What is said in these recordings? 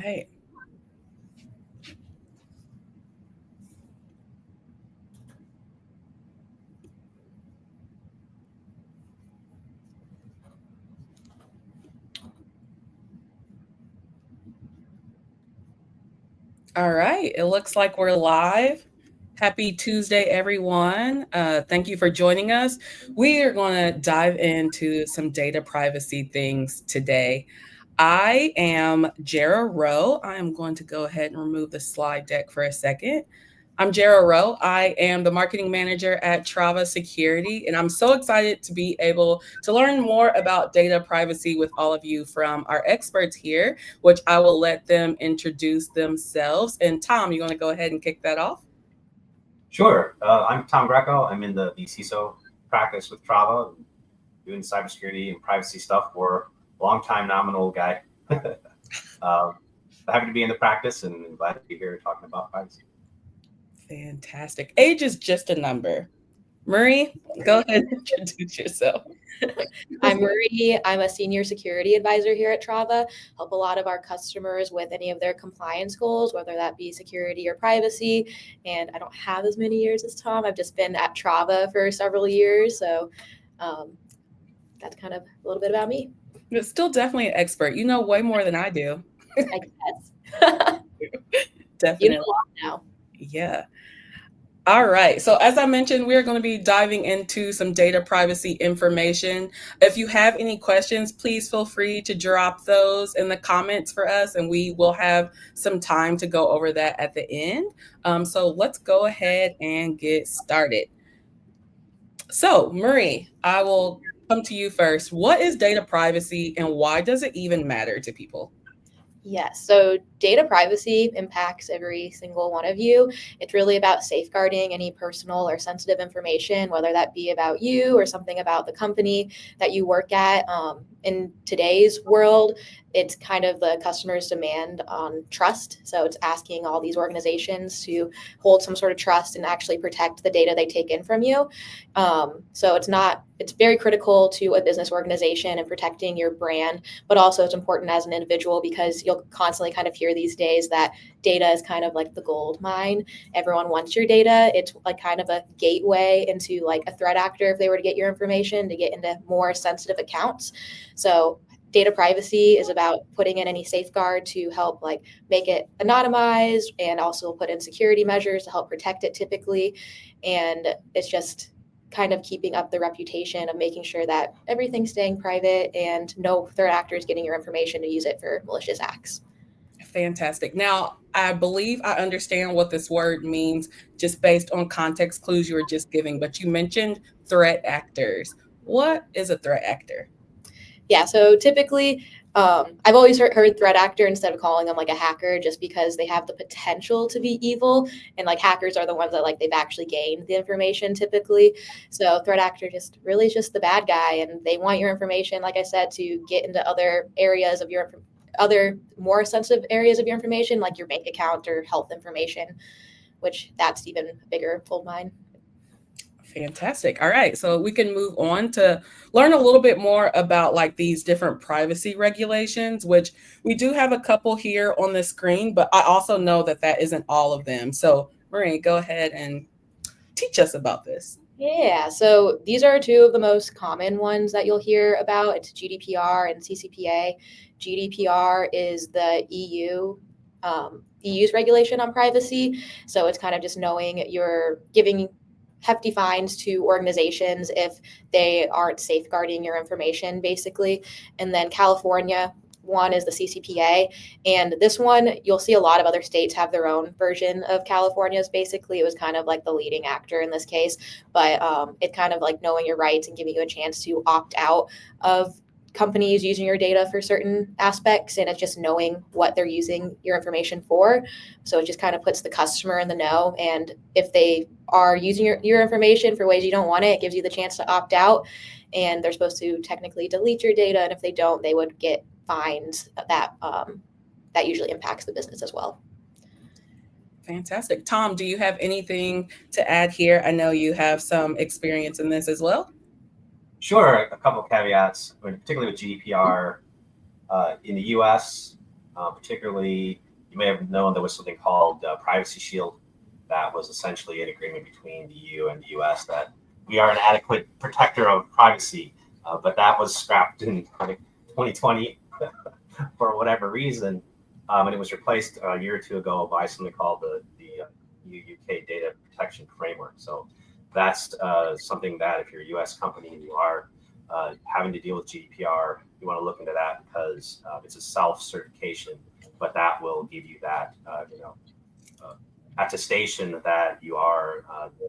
right. All right. It looks like we're live. Happy Tuesday, everyone. Thank you for joining us. We are going to dive into some data privacy things today. I am Jara Rowe. I am going to go ahead and remove the slide deck for a second. I'm Jara Rowe. I am the marketing manager at Trava Security, and I'm so excited to be able to learn more about data privacy with all of you from our experts here, which I will let them introduce themselves. And Tom, you want to go ahead and kick that off? Sure. I'm Tom Greco. I'm in the CISO practice with Trava, doing cybersecurity and privacy stuff for a long time now. I'm an old guy. Happy to be in the practice and glad to be here talking about privacy. Fantastic. Age is just a number. Marie, go ahead and introduce yourself. I'm Marie. I'm a senior security advisor here at Trava. Help a lot of our customers with any of their compliance goals, whether that be security or privacy. And I don't have as many years as Tom. I've just been at Trava for several years. So that's kind of a little bit about me. You're still definitely an expert. You know way more than I do. I guess. Definitely. You know a lot now. Yeah. All right. So as I mentioned, we're going to be diving into some data privacy information. If you have any questions, please feel free to drop those in the comments for us, and we will have some time to go over that at the end. So let's go ahead and get started. So Marie, I will come to you first. What is data privacy and why does it even matter to people? Yes. So data privacy impacts every single one of you. It's really about safeguarding any personal or sensitive information, whether that be about you or something about the company that you work at. In today's world, it's kind of the customer's demand on trust. So it's asking all these organizations to hold some sort of trust and actually protect the data they take in from you. So it's very critical to a business organization and protecting your brand, but also it's important as an individual because you'll constantly kind of hear these days that data is kind of like the gold mine. Everyone wants your data. It's like kind of a gateway into like a threat actor if they were to get your information to get into more sensitive accounts. So data privacy is about putting in any safeguard to help like make it anonymized and also put in security measures to help protect it typically. And it's just kind of keeping up the reputation of making sure that everything's staying private and no third actors getting your information to use it for malicious acts. Fantastic. Now, I believe I understand what this word means just based on context clues you were just giving, but you mentioned threat actors. What is a threat actor? Yeah, so typically, I've always heard threat actor instead of calling them like a hacker, just because they have the potential to be evil, and like hackers are the ones that like they've actually gained the information typically. So threat actor just really is just the bad guy, and they want your information, like I said, to get into other areas of your other more sensitive areas of your information, like your bank account or health information, which that's even a bigger gold mine. Fantastic. All right. So we can move on to learn a little bit more about like these different privacy regulations, which we do have a couple here on the screen, but I also know that that isn't all of them. So Marie, go ahead and teach us about this. Yeah, so these are two of the most common ones that you'll hear about. It's GDPR and CCPA. GDPR is the EU's regulation on privacy. So it's kind of just knowing you're giving hefty fines to organizations if they aren't safeguarding your information, basically. And then California one is the CCPA, and this one you'll see a lot of other states have their own version of California's. Basically, it was kind of like the leading actor in this case, but it kind of like knowing your rights and giving you a chance to opt out of companies using your data for certain aspects, and it's just knowing what they're using your information for. So it just kind of puts the customer in the know, and if they are using your information for ways you don't want it gives you the chance to opt out, and they're supposed to technically delete your data, and if they don't, they would get fines that usually impacts the business as well. Fantastic. Tom, do you have anything to add here? I know you have some experience in this as well. Sure. A couple of caveats, particularly with GDPR in the US. Particularly, you may have known there was something called Privacy Shield that was essentially an agreement between the EU and the US that we are an adequate protector of privacy, but that was scrapped in 2020 for whatever reason, and it was replaced a year or two ago by something called the EU-UK Data Protection Framework. So that's something that if you're a US company and you are having to deal with GDPR, you want to look into that because it's a self-certification, but that will give you that attestation that you are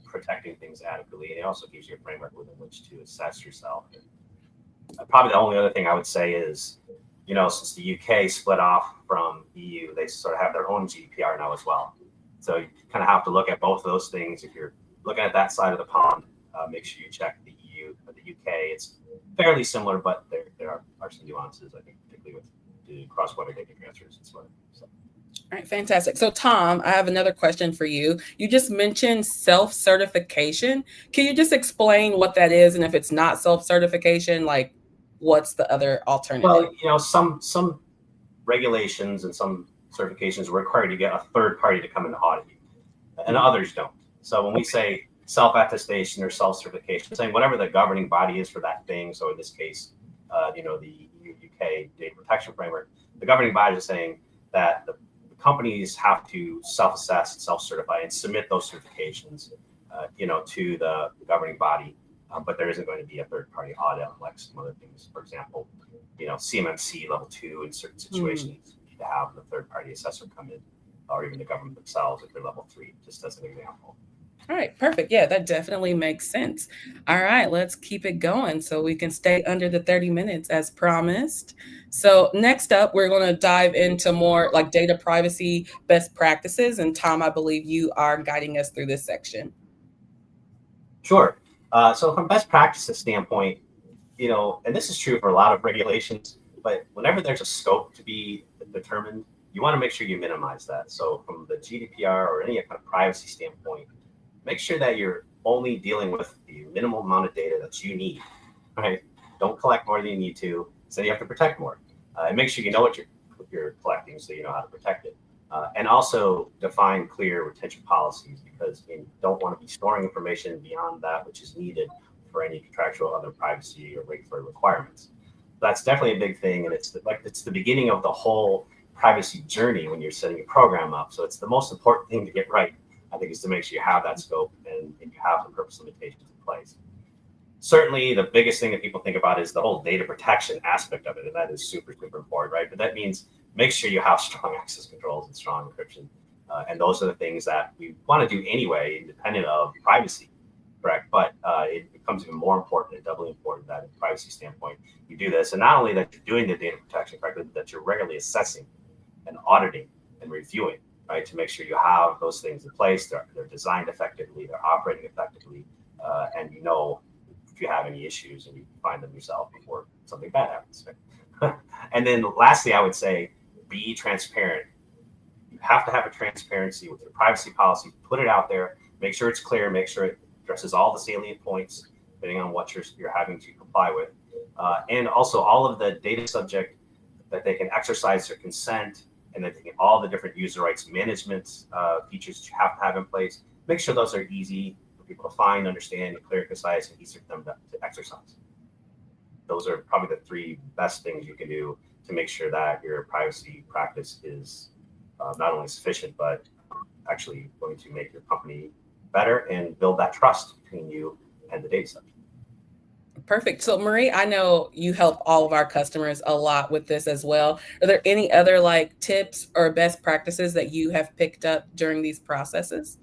protecting things adequately, and it also gives you a framework within which to assess yourself. And probably the only other thing I would say is, since the UK split off from EU, they sort of have their own GDPR now as well. So you kind of have to look at both of those things. If you're looking at that side of the pond, make sure you check the EU or the UK. It's fairly similar, but there are some nuances, I think, particularly with the cross-border data transfers and so on. All right, fantastic. So Tom, I have another question for you. You just mentioned self-certification. Can you just explain what that is? And if it's not self-certification, like what's the other alternative? Well, some regulations and some certifications require you to get a third party to come and audit you, and others don't. So when we say self-attestation or self-certification, saying whatever the governing body is for that thing. So in this case, the UK Data Protection Framework, the governing body is saying that the companies have to self-assess, self-certify, and submit those certifications, to the governing body. But there isn't going to be a third-party audit like some other things. For example, CMMC level 2 in certain situations, you need to have the third-party assessor come in, or even the government themselves if they're level 3, just as an example. All right, perfect. Yeah, that definitely makes sense. All right, let's keep it going so we can stay under the 30 minutes as promised. So next up, we're going to dive into more like data privacy best practices. And Tom, I believe you are guiding us through this section. Sure. So from best practices standpoint, and this is true for a lot of regulations, but whenever there's a scope to be determined, you want to make sure you minimize that. So from the GDPR or any kind of privacy standpoint, make sure that you're only dealing with the minimal amount of data that you need, right? Don't collect more than you need to, so you have to protect more. And make sure you know what you're collecting so you know how to protect it. And also define clear retention policies, because you don't want to be storing information beyond that which is needed for any contractual other privacy or regulatory requirements. That's definitely a big thing, and it's the beginning of the whole privacy journey when you're setting a program up. So it's the most important thing to get right, I think, is to make sure you have that scope and you have the purpose limitations in place. Certainly, the biggest thing that people think about is the whole data protection aspect of it, and that is super, super important, right? But that means make sure you have strong access controls and strong encryption. And those are the things that we want to do anyway, independent of privacy, correct? But it becomes even more important and doubly important that in a privacy standpoint, you do this. And not only that you're doing the data protection correctly, but that you're regularly assessing and auditing and reviewing, right? To make sure you have those things in place, they're designed effectively, they're operating effectively, and if you have any issues and you find them yourself before something bad happens. Right? And then lastly, I would say, be transparent. You have to have a transparency with your privacy policy. Put it out there. Make sure it's clear. Make sure it addresses all the salient points, depending on what you're having to comply with. And also all of the data subject that they can exercise their consent, and that all the different user rights management features that you have to have in place. Make sure those are easy for people to find, understand, and clear, concise, and easy for them to exercise. Those are probably the 3 best things you can do to make sure that your privacy practice is not only sufficient, but actually going to make your company better and build that trust between you and the data subject. Perfect. So Marie, I know you help all of our customers a lot with this as well. Are there any other tips or best practices that you have picked up during these processes?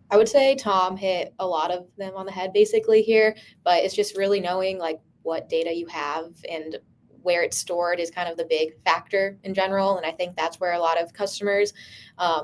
I would say Tom hit a lot of them on the head basically here, but it's just really knowing what data you have and where it's stored is kind of the big factor in general. And I think that's where a lot of customers,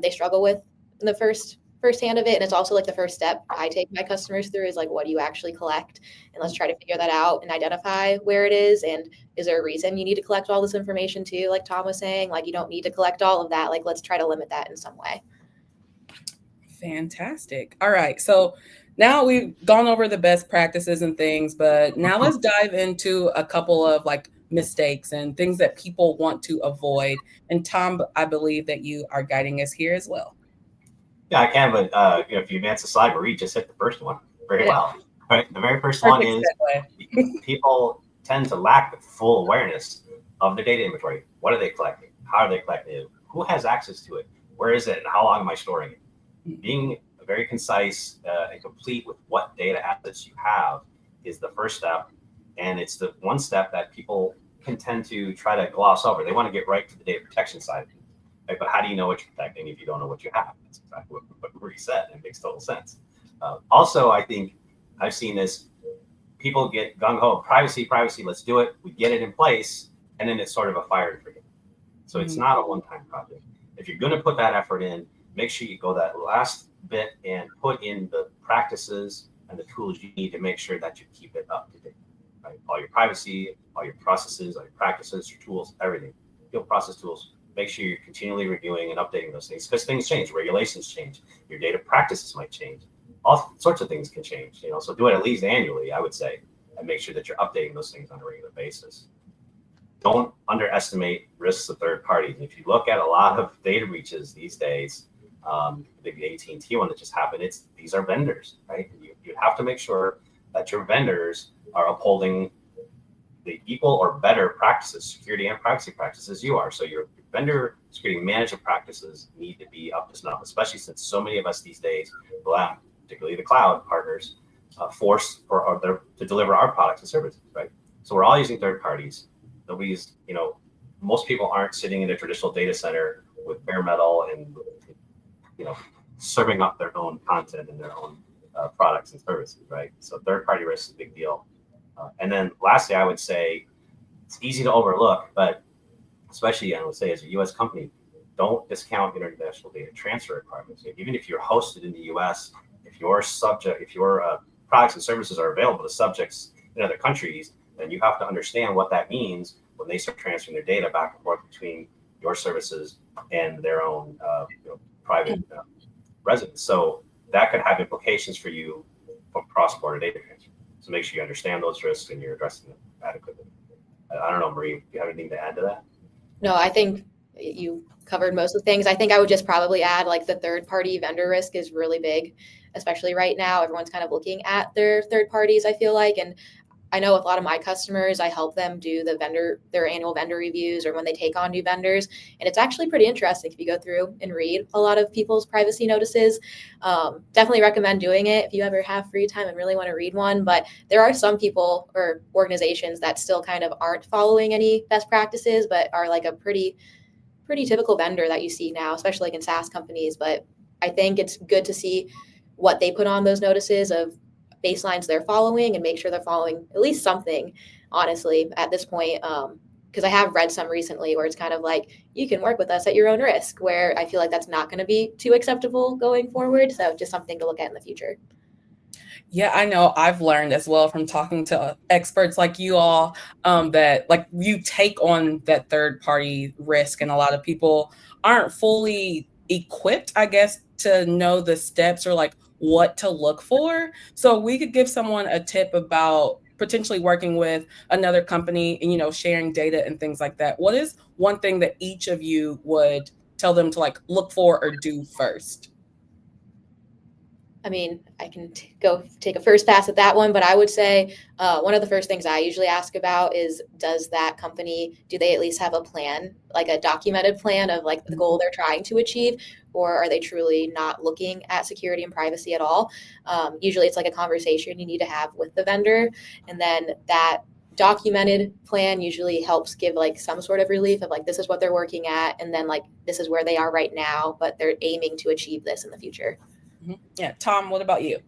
they struggle with in the first hand of it. And it's also the first step I take my customers through is what do you actually collect? And let's try to figure that out and identify where it is. And is there a reason you need to collect all this information too? Like Tom was saying, you don't need to collect all of that. Let's try to limit that in some way. Fantastic. All right. So now we've gone over the best practices and things, but now let's dive into a couple of mistakes and things that people want to avoid. And Tom, I believe that you are guiding us here as well. Yeah, I can, but if you advance the slide, Marie just hit the first one very well. Right, the very first one is people tend to lack the full awareness of their data inventory. What are they collecting? How are they collecting it? Who has access to it? Where is it? And how long am I storing it? Being very concise and complete with what data assets you have is the first step. And it's the one step that people can tend to try to gloss over. They want to get right to the data protection side of it. Right? But how do you know what you're protecting if you don't know what you have? That's exactly what Marie said. It makes total sense. Also, I think I've seen this. People get gung-ho, privacy, let's do it. We get it in place, and then it's sort of a fire and forget. So it's not a one-time project. If you're going to put that effort in, make sure you go that last bit and put in the practices and the tools you need to make sure that you keep it up to date. Right? All your privacy, all your processes, all your practices, your tools, everything. Field process tools. Make sure you're continually reviewing and updating those things because things change, regulations change, your data practices might change. All sorts of things can change, so do it at least annually, I would say, and make sure that you're updating those things on a regular basis. Don't underestimate risks of third parties. If you look at a lot of data breaches these days, the AT&T one that just happened, these are vendors, right? You have to make sure that your vendors are upholding the equal or better practices, security and privacy practices you are. So your vendor security management practices need to be up to snuff, especially since so many of us these days rely, particularly the cloud partners, to deliver our products and services, right? So we're all using third parties. Nobody's, most people aren't sitting in a traditional data center with bare metal and, serving up their own content and their own products and services, right? So third party risk is a big deal. And then lastly, I would say it's easy to overlook, but especially I would say as a U.S. company, don't discount international data transfer requirements. Even if you're hosted in the U.S., if your products and services are available to subjects in other countries, then you have to understand what that means when they start transferring their data back and forth between your services and their own private residents. So that could have implications for you from cross-border data transfer. So make sure you understand those risks and you're addressing them adequately. I don't know, Marie, do you have anything to add to that? No, I think you covered most of the things. I think I would just probably add the third-party vendor risk is really big, especially right now. Everyone's kind of looking at their third parties, I feel like. And I know with a lot of my customers, I help them do their annual vendor reviews or when they take on new vendors. And it's actually pretty interesting if you go through and read a lot of people's privacy notices. Definitely recommend doing it if you ever have free time and really want to read one. But there are some people or organizations that still kind of aren't following any best practices, but are a pretty typical vendor that you see now, especially in SaaS companies. But I think it's good to see what they put on those notices of baselines they're following and make sure they're following at least something, honestly, at this point. Because I have read some recently where it's kind of you can work with us at your own risk, where I feel like that's not going to be too acceptable going forward. So just something to look at in the future. Yeah, I know I've learned as well from talking to experts like you all that you take on that third party risk, and a lot of people aren't fully equipped, I guess, to know the steps or what to look for. So we could give someone a tip about potentially working with another company and sharing data and things like that. What is one thing that each of you would tell them to look for or do first? I mean, I can go take a first pass at that one, but I would say one of the first things I usually ask about is, does that company, do they at least have a plan, a documented plan of the goal they're trying to achieve, or are they truly not looking at security and privacy at all? Usually it's a conversation you need to have with the vendor, and then that documented plan usually helps give some sort of relief of this is what they're working at, and then this is where they are right now, but they're aiming to achieve this in the future. Yeah. Tom, what about you?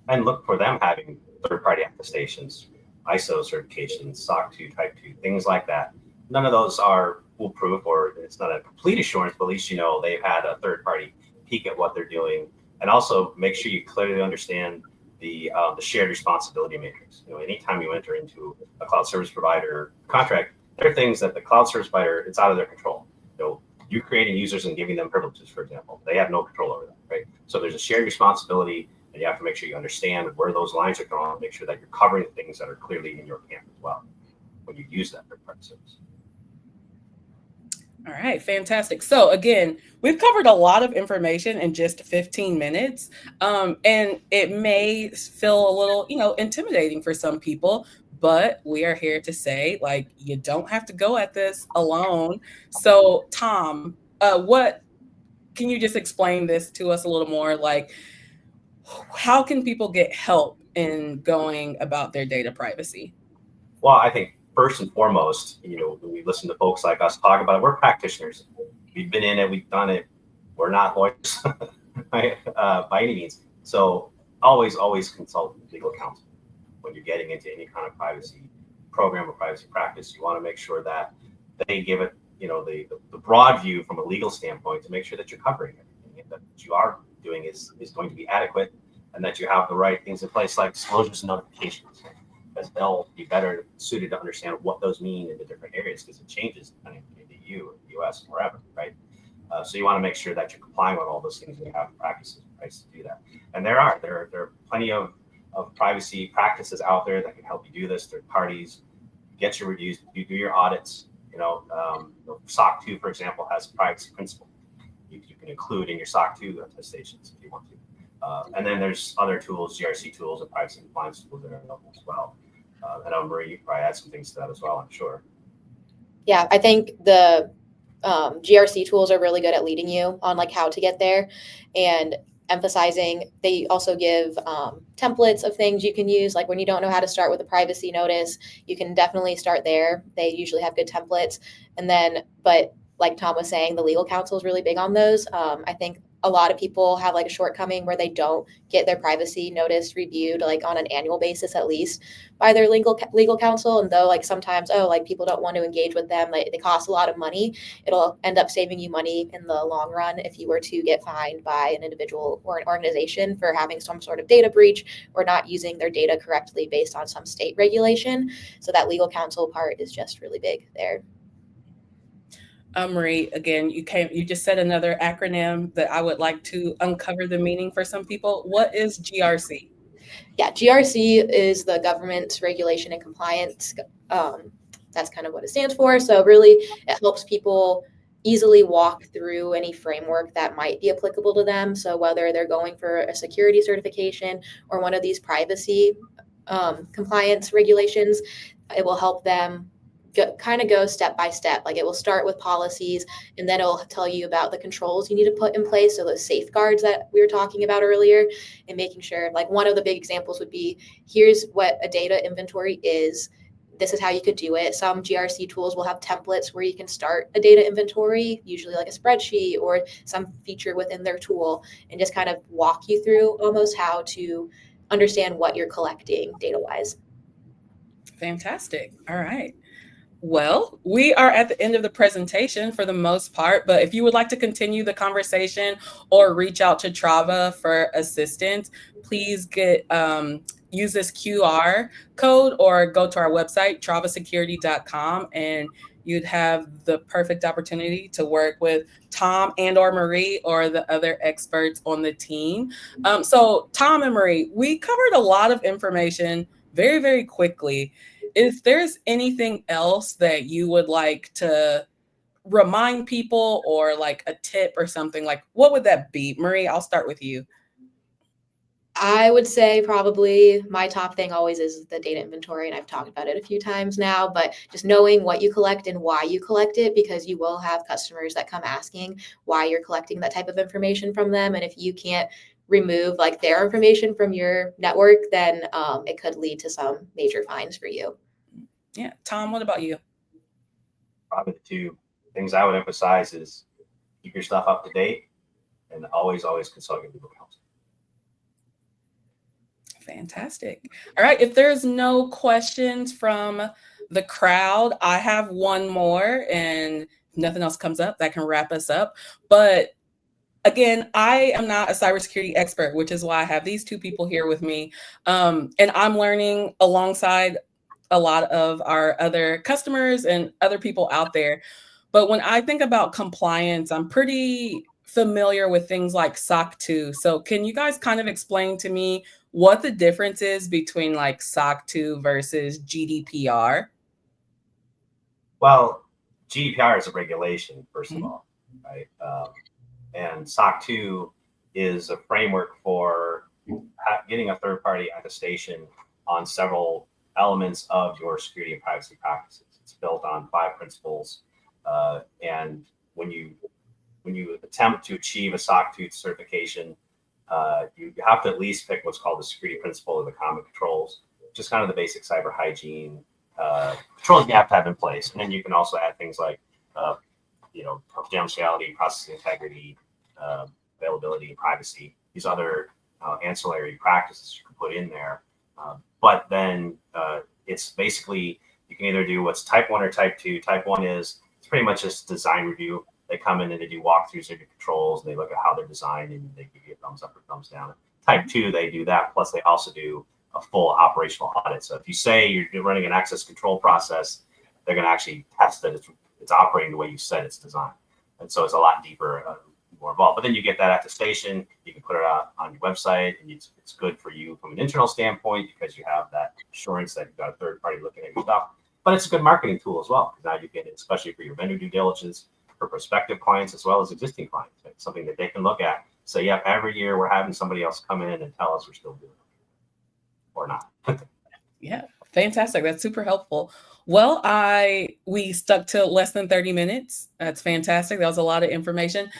And look for them having third-party attestations, ISO certifications, SOC 2, Type 2, things like that. None of those are foolproof, or it's not a complete assurance, but at least they've had a third-party peek at what they're doing. And also make sure you clearly understand the shared responsibility matrix. Anytime you enter into a cloud service provider contract, there are things that the cloud service provider, it's out of their control. You creating users and giving them privileges, for example, they have no control over that, right? So there's a shared responsibility, and you have to make sure you understand where those lines are drawn, make sure that you're covering things that are clearly in your camp as well. when you use that third-party service. All right, fantastic. So again, we've covered a lot of information in just 15 minutes. And it may feel a little, intimidating for some people, but we are here to say, like, you don't have to go at this alone. So Tom, what can you just explain this to us a little more? Like, how can people get help in going about their data privacy? Well, I think first and foremost, when we listen to folks like us talk about it, we're practitioners. We've been in it, we've done it. We're not lawyers by any means. So always consult legal counsel when you're getting into any kind of privacy program or privacy practice. You want to make sure that they give it, the broad view from a legal standpoint to make sure that you're covering everything and that what you are doing is going to be adequate and that you have the right things in place, like disclosures and notifications, because they'll be better suited to understand what those mean in the different areas, because it changes depending on the EU, the US, wherever, right? So you want to make sure that you're complying with all those things and you have practices in place to do that. And there are plenty of privacy practices out there that can help you do this. Third parties, get your reviews, you do your audits. SOC 2, for example, has a privacy principle. You can include in your SOC 2 attestations if you want to. And then there's other tools, GRC tools and privacy compliance tools that are available as well. And Marie, you probably add some things to that as well, I'm sure. Yeah, I think the GRC tools are really good at leading you on like how to get there and emphasizing. They also give templates of things you can use. Like when you don't know how to start with a privacy notice, you can definitely start there. They usually have good templates. And then, but like Tom was saying, the legal counsel is really big on those. I think a lot of people have like a shortcoming where they don't get their privacy notice reviewed like on an annual basis at least by their legal counsel. And though like sometimes like people don't want to engage with them, they cost a lot of money, it'll end up saving you money in the long run if you were to get fined by an individual or an organization for having some sort of data breach or not using their data correctly based on some state regulation. So that legal counsel part is just really big there. Marie, again, you just said another acronym that I would like to uncover the meaning for some people. What is GRC? Yeah, GRC is the government regulation and compliance. That's kind of what it stands for. So really, it helps people easily walk through any framework that might be applicable to them. So whether they're going for a security certification or one of these privacy compliance regulations, it will help them go step by step. Like it will start with policies and then it'll tell you about the controls you need to put in place. So those safeguards that we were talking about earlier and making sure, like one of the big examples would be, here's what a data inventory is. This is how you could do it. Some GRC tools will have templates where you can start a data inventory, usually like a spreadsheet or some feature within their tool, and just kind of walk you through almost how to understand what you're collecting data-wise. Fantastic. All right. Well, we are at the end of the presentation for the most part, but if you would like to continue the conversation or reach out to Trava for assistance, please use this QR code or go to our website, travasecurity.com, and you'd have the perfect opportunity to work with Tom and or Marie or the other experts on the team. So Tom and Marie, we covered a lot of information very, very quickly. If there's anything else that you would like to remind people or like a tip or something, like what would that be? Marie, I'll start with you. I would say probably my top thing always is the data inventory, and I've talked about it a few times now, but just knowing what you collect and why you collect it, because you will have customers that come asking why you're collecting that type of information from them. And if you can't remove like their information from your network, then it could lead to some major fines for you. Yeah. Tom, what about you? Probably the two things I would emphasize is keep your stuff up to date and always consult your legal counsel. Fantastic. All right. If there's no questions from the crowd, I have one more, and if nothing else comes up, that can wrap us up. But again, I am not a cybersecurity expert, which is why I have these two people here with me. And I'm learning alongside a lot of our other customers and other people out there. But when I think about compliance, I'm pretty familiar with things like SOC 2. So can you guys kind of explain to me what the difference is between like SOC 2 versus GDPR? Well, GDPR is a regulation, first of all, right? And SOC 2 is a framework for getting a third-party attestation on several elements of your security and privacy practices. It's built on 5 principles, and when you attempt to achieve a SOC 2 certification, you have to at least pick what's called the security principle or the common controls, just kind of the basic cyber hygiene controls you have to have in place. And then you can also add things like, confidentiality, processing integrity, availability, privacy, these other ancillary practices you can put in there. But then it's basically, you can either do what's type 1 or type 2. Type 1 is, it's pretty much just design review. They come in and they do walkthroughs of your controls, and they look at how they're designed, and they give you a thumbs up or thumbs down. Type 2, they do that, plus they also do a full operational audit. So if you say you're running an access control process, they're going to actually test that it's operating the way you said it's designed. And so it's a lot deeper, more involved. But then you get that attestation, you can put it out on your website, and it's good for you from an internal standpoint because you have that assurance that you've got a third party looking at your stuff. But it's a good marketing tool as well, because now you get it, especially for your vendor due diligence, for prospective clients as well as existing clients. It's something that they can look at, say, yeah, every year we're having somebody else come in and tell us we're still doing it or not. Yeah, fantastic. That's super helpful. Well, we stuck to less than 30 minutes. That's fantastic. That was a lot of information.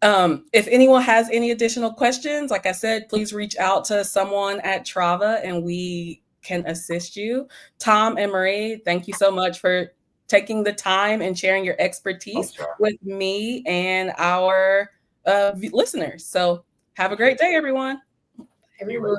If anyone has any additional questions, like I said, please reach out to someone at Trava and we can assist you. Tom and Marie, thank you so much for taking the time and sharing your expertise with me and our listeners. So have a great day, everyone. Everyone.